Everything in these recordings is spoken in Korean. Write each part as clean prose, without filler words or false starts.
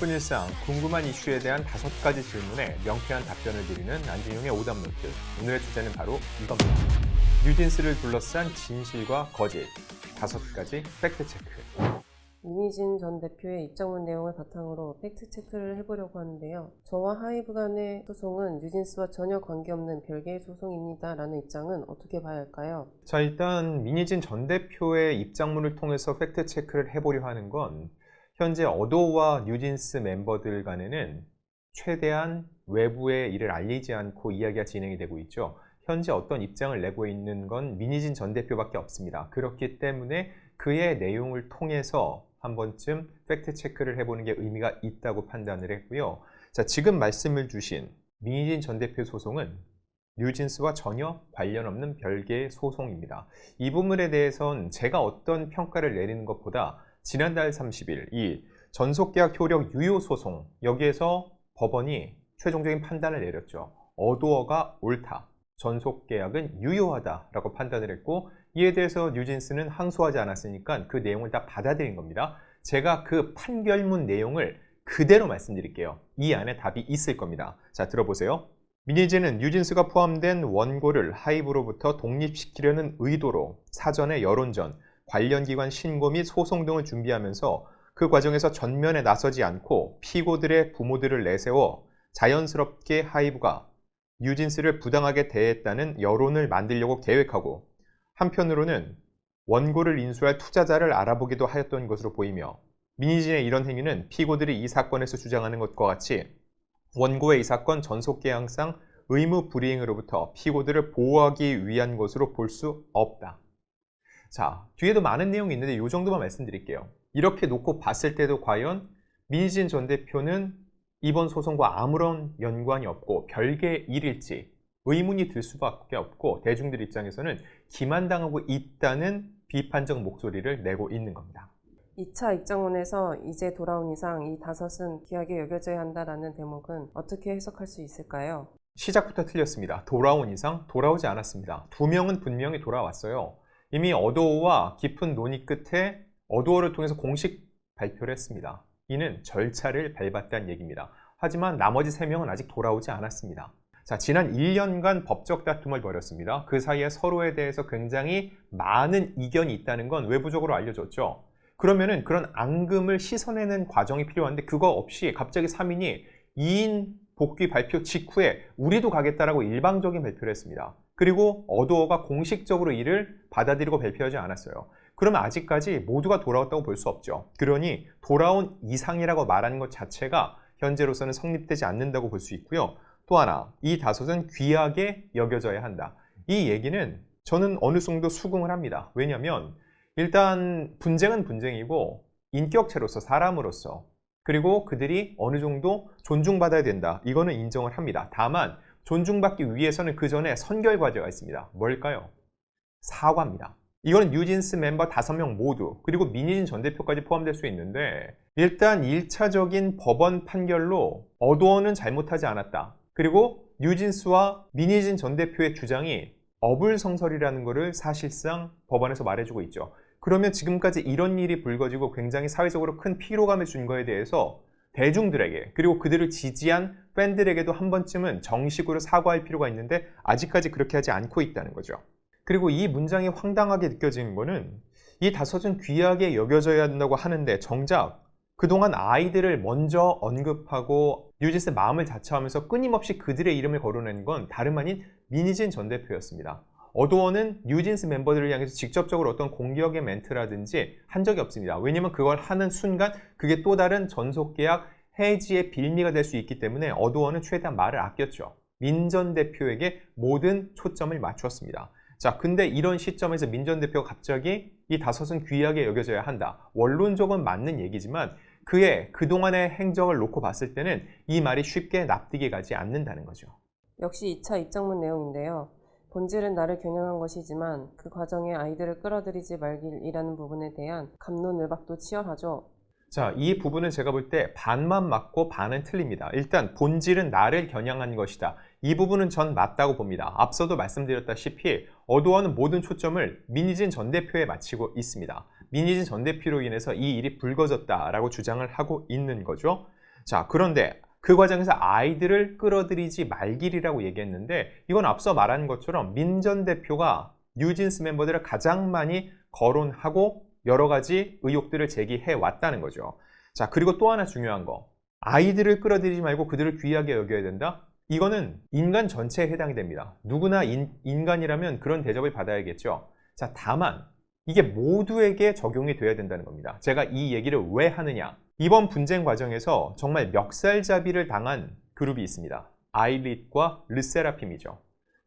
바쁜 일상, 궁금한 이슈에 대한 5가지 질문에 명쾌한 답변을 드리는 안진용의 오답노트. 오늘의 주제는 바로 이겁니다. 뉴진스를 둘러싼 진실과 거짓, 5가지 팩트체크. 민희진 전 대표의 입장문 내용을 바탕으로 팩트체크를 해보려고 하는데요. 저와 하이브 간의 소송은 뉴진스와 전혀 관계없는 별개의 소송입니다 라는 입장은 어떻게 봐야 할까요? 자, 일단 민희진 전 대표의 입장문을 통해서 팩트체크를 해보려 하는 건 현재 어도어와 뉴진스 멤버들 간에는 최대한 외부의 일을 알리지 않고 이야기가 진행이 되고 있죠. 현재 어떤 입장을 내고 있는 건 민희진 전 대표밖에 없습니다. 그렇기 때문에 그의 내용을 통해서 한 번쯤 팩트체크를 해보는 게 의미가 있다고 판단을 했고요. 자, 지금 말씀을 주신 민희진 전 대표 소송은 뉴진스와 전혀 관련 없는 별개의 소송입니다. 이 부분에 대해서는 제가 어떤 평가를 내리는 것보다 지난달 30일 이 전속계약 효력 유효 소송, 여기에서 법원이 최종적인 판단을 내렸죠. 어도어가 옳다, 전속계약은 유효하다라고 판단을 했고, 이에 대해서 뉴진스는 항소하지 않았으니까 그 내용을 다 받아들인 겁니다. 제가 그 판결문 내용을 그대로 말씀드릴게요. 이 안에 답이 있을 겁니다. 자, 들어보세요. 민희진은 뉴진스가 포함된 원고를 하이브로부터 독립시키려는 의도로 사전에 여론전, 관련 기관 신고 및 소송 등을 준비하면서 그 과정에서 전면에 나서지 않고 피고들의 부모들을 내세워 자연스럽게 하이브가 뉴진스를 부당하게 대했다는 여론을 만들려고 계획하고, 한편으로는 원고를 인수할 투자자를 알아보기도 하였던 것으로 보이며, 민희진의 이런 행위는 피고들이 이 사건에서 주장하는 것과 같이 원고의 이 사건 전속계약상 의무 불이행으로부터 피고들을 보호하기 위한 것으로 볼 수 없다. 자, 뒤에도 많은 내용이 있는데 이 정도만 말씀드릴게요. 이렇게 놓고 봤을 때도 과연 민희진 전 대표는 이번 소송과 아무런 연관이 없고 별개의 일일지 의문이 들 수밖에 없고, 대중들 입장에서는 기만당하고 있다는 비판적 목소리를 내고 있는 겁니다. 2차 입장문에서 이제 돌아온 이상 이 5은 귀하게 여겨져야 한다라는 대목은 어떻게 해석할 수 있을까요? 시작부터 틀렸습니다. 돌아온 이상 돌아오지 않았습니다. 2명은 분명히 돌아왔어요. 이미 어도어와 깊은 논의 끝에 어도어를 통해서 공식 발표를 했습니다. 이는 절차를 밟았다는 얘기입니다. 하지만 나머지 3명은 아직 돌아오지 않았습니다. 자, 지난 1년간 법적 다툼을 벌였습니다. 그 사이에 서로에 대해서 굉장히 많은 이견이 있다는 건 외부적으로 알려졌죠. 그러면은 그런 앙금을 씻어내는 과정이 필요한데, 그거 없이 갑자기 3인이 2인 복귀 발표 직후에 우리도 가겠다라고 일방적인 발표를 했습니다. 그리고 어도어가 공식적으로 이를 받아들이고 발표하지 않았어요. 그러면 아직까지 모두가 돌아왔다고 볼 수 없죠. 그러니 돌아온 이상이라고 말하는 것 자체가 현재로서는 성립되지 않는다고 볼 수 있고요. 또 하나, 이 5은 귀하게 여겨져야 한다. 이 얘기는 저는 어느 정도 수긍을 합니다. 왜냐하면 일단 분쟁은 분쟁이고 인격체로서, 사람으로서, 그리고 그들이 어느 정도 존중받아야 된다, 이거는 인정을 합니다. 다만 존중받기 위해서는 그 전에 선결 과제가 있습니다. 뭘까요? 사과입니다. 이거는 뉴진스 멤버 5명 모두, 그리고 민희진 전 대표까지 포함될 수 있는데, 일단 1차적인 법원 판결로 어도어는 잘못하지 않았다, 그리고 뉴진스와 민희진 전 대표의 주장이 어불성설이라는 것을 사실상 법원에서 말해주고 있죠. 그러면 지금까지 이런 일이 불거지고 굉장히 사회적으로 큰 피로감을 준 거에 대해서 대중들에게, 그리고 그들을 지지한 팬들에게도 한 번쯤은 정식으로 사과할 필요가 있는데 아직까지 그렇게 하지 않고 있다는 거죠. 그리고 이 문장이 황당하게 느껴지는 거는, 이 5은 귀하게 여겨져야 한다고 하는데 정작 그동안 아이들을 먼저 언급하고 뉴진스의 마음을 자처하면서 끊임없이 그들의 이름을 거론한 건 다름 아닌 민희진 전 대표였습니다. 어도어는 뉴진스 멤버들을 향해서 직접적으로 어떤 공격의 멘트라든지 한 적이 없습니다. 왜냐면 그걸 하는 순간 그게 또 다른 전속계약 해지의 빌미가 될 수 있기 때문에 어도어는 최대한 말을 아꼈죠. 민 전 대표에게 모든 초점을 맞추었습니다. 자, 근데 이런 시점에서 민 전 대표가 갑자기 이 5은 귀하게 여겨져야 한다, 원론적은 맞는 얘기지만 그의 그동안의 행적을 놓고 봤을 때는 이 말이 쉽게 납득이 가지 않는다는 거죠. 역시 2차 입장문 내용인데요. 본질은 나를 겨냥한 것이지만 그 과정에 아이들을 끌어들이지 말길이라는 부분에 대한 갑론을박도 치열하죠. 자, 이 부분은 제가 볼 때 반만 맞고 반은 틀립니다. 일단 본질은 나를 겨냥한 것이다, 이 부분은 전 맞다고 봅니다. 앞서도 말씀드렸다시피 어도어는 모든 초점을 민희진 전 대표에 맞추고 있습니다. 민희진 전 대표로 인해서 이 일이 불거졌다라고 주장을 하고 있는 거죠. 자, 그런데 그 과정에서 아이들을 끌어들이지 말길이라고 얘기했는데 이건 앞서 말한 것처럼 민 전 대표가 뉴진스 멤버들을 가장 많이 거론하고 여러 가지 의혹들을 제기해 왔다는 거죠. 자, 그리고 또 하나 중요한 거. 아이들을 끌어들이지 말고 그들을 귀하게 여겨야 된다? 이거는 인간 전체에 해당이 됩니다. 누구나 인간이라면 그런 대접을 받아야겠죠. 자, 다만 이게 모두에게 적용이 돼야 된다는 겁니다. 제가 이 얘기를 왜 하느냐? 이번 분쟁 과정에서 정말 멱살잡이를 당한 그룹이 있습니다. 아일릿과 르세라핌이죠.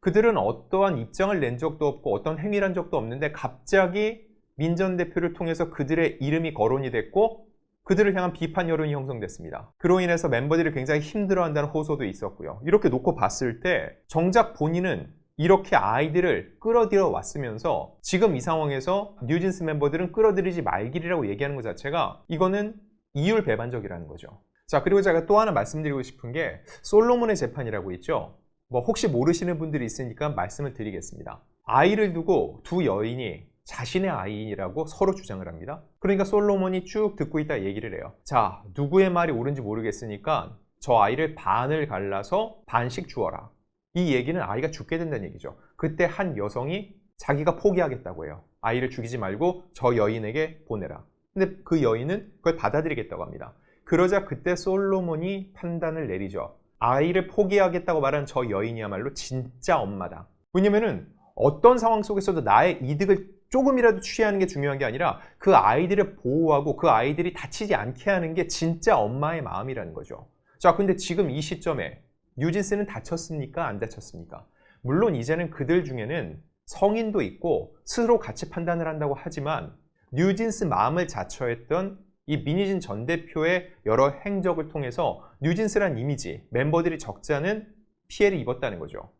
그들은 어떠한 입장을 낸 적도 없고 어떤 행위를 한 적도 없는데 갑자기 민 전 대표를 통해서 그들의 이름이 거론이 됐고 그들을 향한 비판 여론이 형성됐습니다. 그로 인해서 멤버들이 굉장히 힘들어한다는 호소도 있었고요. 이렇게 놓고 봤을 때 정작 본인은 이렇게 아이들을 끌어들여 왔으면서 지금 이 상황에서 뉴진스 멤버들은 끌어들이지 말기라고 얘기하는 것 자체가 이거는 이율배반적이라는 거죠. 자, 그리고 제가 또 하나 말씀드리고 싶은 게 솔로몬의 재판이라고 있죠. 뭐 혹시 모르시는 분들이 있으니까 말씀을 드리겠습니다. 아이를 두고 두 여인이 자신의 아이라고 서로 주장을 합니다. 그러니까 솔로몬이 쭉 듣고 있다 얘기를 해요. 자, 누구의 말이 옳은지 모르겠으니까 저 아이를 반을 갈라서 반씩 주어라. 이 얘기는 아이가 죽게 된다는 얘기죠. 그때 한 여성이 자기가 포기하겠다고 해요. 아이를 죽이지 말고 저 여인에게 보내라. 근데 그 여인은 그걸 받아들이겠다고 합니다. 그러자 그때 솔로몬이 판단을 내리죠. 아이를 포기하겠다고 말한 저 여인이야말로 진짜 엄마다. 왜냐면은 어떤 상황 속에서도 나의 이득을 조금이라도 취하는 게 중요한 게 아니라 그 아이들을 보호하고 그 아이들이 다치지 않게 하는 게 진짜 엄마의 마음이라는 거죠. 자, 근데 지금 이 시점에 뉴진스는 다쳤습니까? 안 다쳤습니까? 물론 이제는 그들 중에는 성인도 있고 스스로 가치 판단을 한다고 하지만 뉴진스 마음을 자처했던 이 민희진 전 대표의 여러 행적을 통해서 뉴진스란 이미지, 멤버들이 적지 않은 피해를 입었다는 거죠.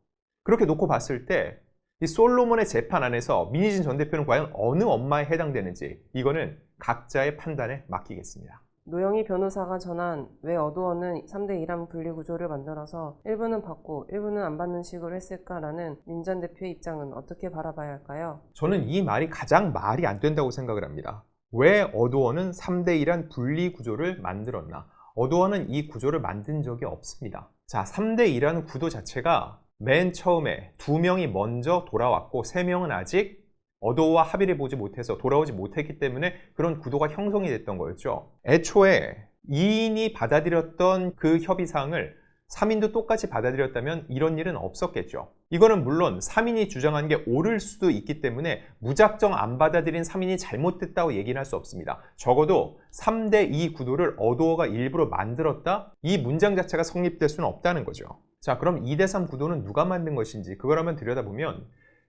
그렇게 놓고 봤을 때 이 솔로몬의 재판 안에서 민희진 전 대표는 과연 어느 엄마에 해당되는지 이거는 각자의 판단에 맡기겠습니다. 노영희 변호사가 전한 왜 어두워는 3대 1함 분리구조를 만들어서 일부는 받고 일부는 안 받는 식으로 했을까라는 민 전 대표의 입장은 어떻게 바라봐야 할까요? 저는 이 말이 가장 말이 안 된다고 생각을 합니다. 왜 어두워는 3대 1한 분리구조를 만들었나? 어두워는 이 구조를 만든 적이 없습니다. 자, 3대 2라는 구도 자체가 맨 처음에 2명이 먼저 돌아왔고 3명은 아직 어도어와 합의를 보지 못해서 돌아오지 못했기 때문에 그런 구도가 형성이 됐던 거였죠. 애초에 2인이 받아들였던 그 협의사항을 3인도 똑같이 받아들였다면 이런 일은 없었겠죠. 이거는 물론 3인이 주장한 게 옳을 수도 있기 때문에 무작정 안 받아들인 3인이 잘못됐다고 얘기는 할 수 없습니다. 적어도 3대2 구도를 어도어가 일부러 만들었다? 이 문장 자체가 성립될 수는 없다는 거죠. 자, 그럼 2대3 구도는 누가 만든 것인지 그걸 한번 들여다보면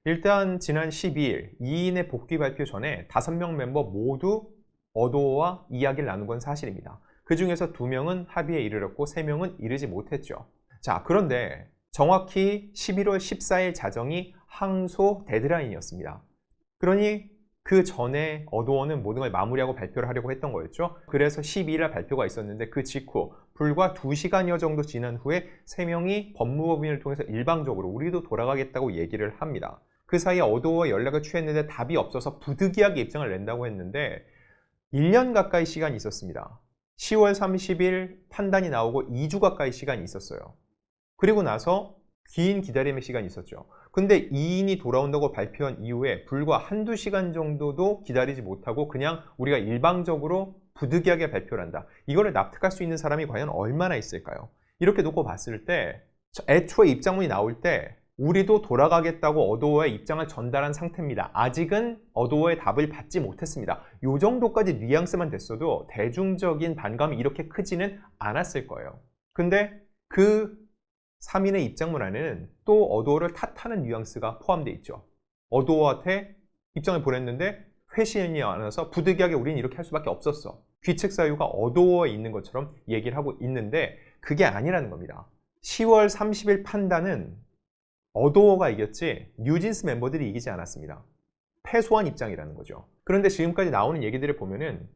일단 지난 12일 2인의 복귀 발표 전에 5명 멤버 모두 어도어와 이야기를 나눈 건 사실입니다. 그 중에서 2명은 합의에 이르렀고 3명은 이르지 못했죠. 자, 그런데 정확히 11월 14일 자정이 항소 데드라인이었습니다. 그러니 그 전에 어도어는 모든 걸 마무리하고 발표를 하려고 했던 거였죠. 그래서 12일날 발표가 있었는데 그 직후 불과 2시간여 정도 지난 후에 3명이 법무법인을 통해서 일방적으로 우리도 돌아가겠다고 얘기를 합니다. 그 사이에 어도어와 연락을 취했는데 답이 없어서 부득이하게 입장을 낸다고 했는데 1년 가까이 시간이 있었습니다. 10월 30일 판단이 나오고 2주 가까이 시간이 있었어요. 그리고 나서 긴 기다림의 시간이 있었죠. 근데 2인이 돌아온다고 발표한 이후에 불과 한두 시간 정도도 기다리지 못하고 그냥 우리가 일방적으로 부득이하게 발표를 한다. 이거를 납득할 수 있는 사람이 과연 얼마나 있을까요? 이렇게 놓고 봤을 때 애초에 입장문이 나올 때 우리도 돌아가겠다고 어도어의 입장을 전달한 상태입니다. 아직은 어도어의 답을 받지 못했습니다. 이 정도까지 뉘앙스만 됐어도 대중적인 반감이 이렇게 크지는 않았을 거예요. 근데 그 3인의 입장문 안에는 또 어도어를 탓하는 뉘앙스가 포함되어 있죠. 어도어한테 입장을 보냈는데 회신이 안 와서 부득이하게 우리는 이렇게 할 수밖에 없었어. 귀책 사유가 어도어에 있는 것처럼 얘기를 하고 있는데 그게 아니라는 겁니다. 10월 30일 판단은 어도어가 이겼지 뉴진스 멤버들이 이기지 않았습니다. 패소한 입장이라는 거죠. 그런데 지금까지 나오는 얘기들을 보면은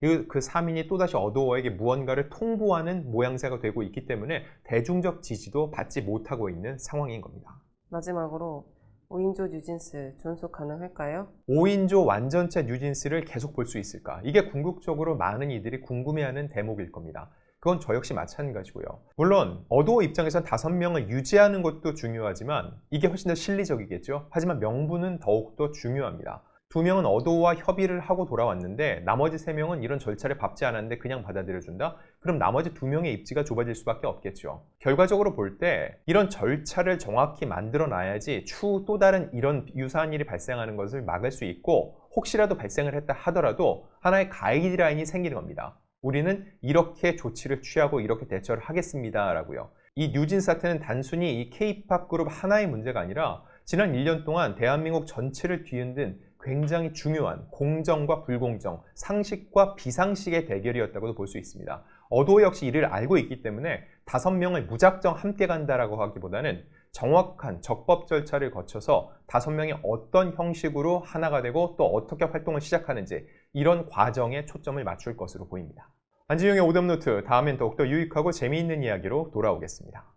그 3인이 또다시 어도어에게 무언가를 통보하는 모양새가 되고 있기 때문에 대중적 지지도 받지 못하고 있는 상황인 겁니다. 마지막으로 5인조 뉴진스 존속 가능할까요? 5인조 완전체 뉴진스를 계속 볼 수 있을까? 이게 궁극적으로 많은 이들이 궁금해하는 대목일 겁니다. 그건 저 역시 마찬가지고요. 물론 어도어 입장에선 5명을 유지하는 것도 중요하지만 이게 훨씬 더 실리적이겠죠. 하지만 명분은 더욱더 중요합니다. 2명은 어도어와 협의를 하고 돌아왔는데 나머지 3명은 이런 절차를 밟지 않았는데 그냥 받아들여준다? 그럼 나머지 2명의 입지가 좁아질 수밖에 없겠죠. 결과적으로 볼 때 이런 절차를 정확히 만들어 놔야지 추후 또 다른 이런 유사한 일이 발생하는 것을 막을 수 있고, 혹시라도 발생을 했다 하더라도 하나의 가이드라인이 생기는 겁니다. 우리는 이렇게 조치를 취하고 이렇게 대처를 하겠습니다 라고요. 이 뉴진 사태는 단순히 이 K-POP 그룹 하나의 문제가 아니라 지난 1년 동안 대한민국 전체를 뒤흔든 굉장히 중요한 공정과 불공정, 상식과 비상식의 대결이었다고도 볼 수 있습니다. 어도어 역시 이를 알고 있기 때문에 5명을 무작정 함께 간다라고 하기보다는 정확한 적법 절차를 거쳐서 5명이 어떤 형식으로 하나가 되고 또 어떻게 활동을 시작하는지 이런 과정에 초점을 맞출 것으로 보입니다. 안진용의 오답노트, 다음엔 더욱더 유익하고 재미있는 이야기로 돌아오겠습니다.